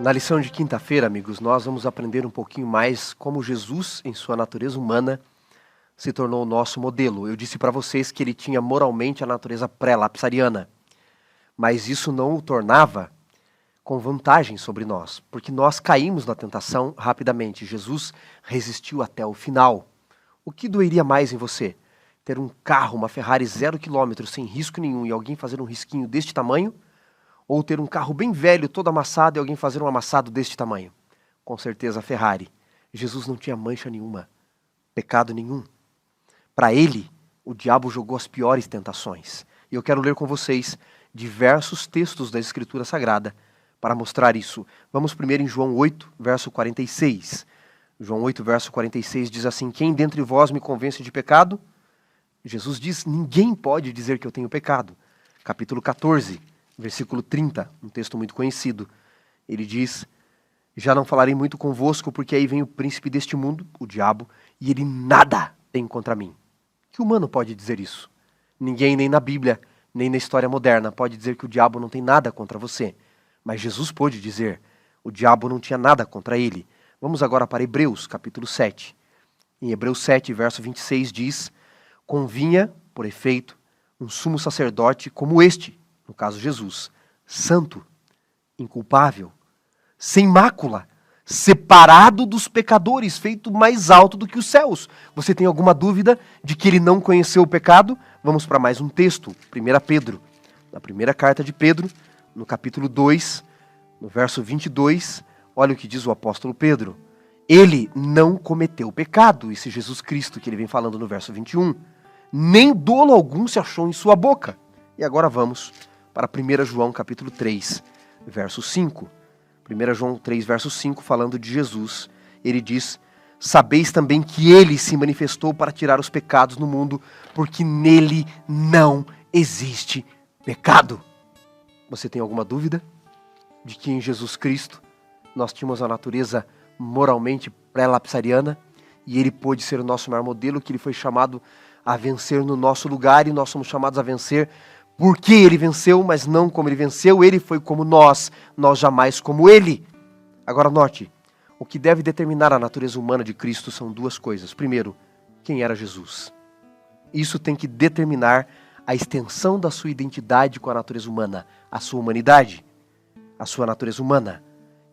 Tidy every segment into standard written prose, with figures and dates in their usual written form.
Na lição de quinta-feira, amigos, nós vamos aprender um pouquinho mais como Jesus, em sua natureza humana, se tornou o nosso modelo. Eu disse para vocês que ele tinha moralmente a natureza pré-lapsariana, mas isso não o tornava com vantagem sobre nós, porque nós caímos na tentação rapidamente. Jesus resistiu até o final. O que doeria mais em você? Ter um carro, uma Ferrari 0 km, sem risco nenhum, e alguém fazer um risquinho deste tamanho? Ou ter um carro bem velho, todo amassado, e alguém fazer um amassado deste tamanho? Com certeza a Ferrari. Jesus não tinha mancha nenhuma, pecado nenhum. Para ele, o diabo jogou as piores tentações. E eu quero ler com vocês diversos textos da Escritura Sagrada para mostrar isso. Vamos primeiro em João 8, verso 46. João 8, verso 46 diz assim: quem dentre vós me convence de pecado? Jesus diz, ninguém pode dizer que eu tenho pecado. Capítulo 14, versículo 30, um texto muito conhecido. Ele diz, já não falarei muito convosco, porque aí vem o príncipe deste mundo, o diabo, e ele nada tem contra mim. Que humano pode dizer isso? Ninguém, nem na Bíblia, nem na história moderna, pode dizer que o diabo não tem nada contra você. Mas Jesus pôde dizer, o diabo não tinha nada contra ele. Vamos agora para Hebreus, capítulo 7. Em Hebreus 7, verso 26 diz, convinha, por efeito, um sumo sacerdote como este, no caso Jesus, santo, inculpável, sem mácula, separado dos pecadores, feito mais alto do que os céus. Você tem alguma dúvida de que ele não conheceu o pecado? Vamos para mais um texto, 1 Pedro. Na primeira carta de Pedro, no capítulo 2, no verso 22, olha o que diz o apóstolo Pedro. Ele não cometeu pecado, esse Jesus Cristo que ele vem falando no verso 21, nem dolo algum se achou em sua boca. E agora vamos para 1 João capítulo 3, verso 5. 1 João 3, verso 5, falando de Jesus, ele diz, sabeis também que ele se manifestou para tirar os pecados no mundo, porque nele não existe pecado. Você tem alguma dúvida de que em Jesus Cristo nós tínhamos a natureza moralmente pré-lapsariana e ele pôde ser o nosso maior modelo, que ele foi chamado a vencer no nosso lugar e nós somos chamados a vencer porque ele venceu, mas não como ele venceu, ele foi como nós jamais como ele. Agora note, o que deve determinar a natureza humana de Cristo são duas coisas. Primeiro, quem era Jesus? Isso tem que determinar a extensão da sua identidade com a natureza humana, a sua humanidade, a sua natureza humana.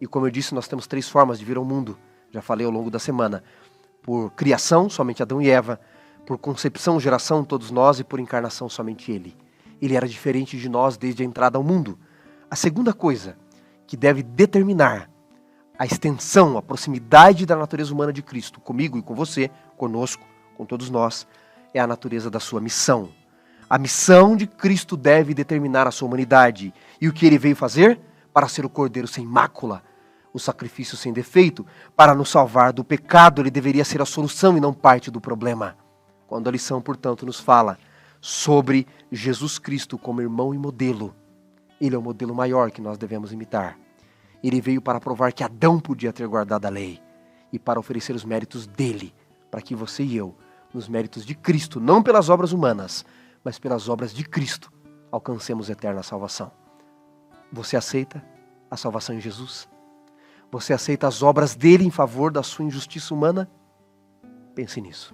E como eu disse, nós temos 3 formas de vir ao mundo, já falei ao longo da semana. Por criação, somente Adão e Eva, por concepção, geração, todos nós, e por encarnação, somente ele. Ele era diferente de nós desde a entrada ao mundo. A segunda coisa que deve determinar a extensão, a proximidade da natureza humana de Cristo, comigo e com você, conosco, com todos nós, é a natureza da sua missão. A missão de Cristo deve determinar a sua humanidade. E o que ele veio fazer? Para ser o cordeiro sem mácula, o sacrifício sem defeito, para nos salvar do pecado. Ele deveria ser a solução e não parte do problema. Quando a lição, portanto, nos fala sobre Jesus Cristo como irmão e modelo, ele é o modelo maior que nós devemos imitar. Ele veio para provar que Adão podia ter guardado a lei e para oferecer os méritos dele, para que você e eu, nos méritos de Cristo, não pelas obras humanas, mas pelas obras de Cristo, alcancemos eterna salvação. Você aceita a salvação em Jesus? Você aceita as obras dele em favor da sua injustiça humana? Pense nisso.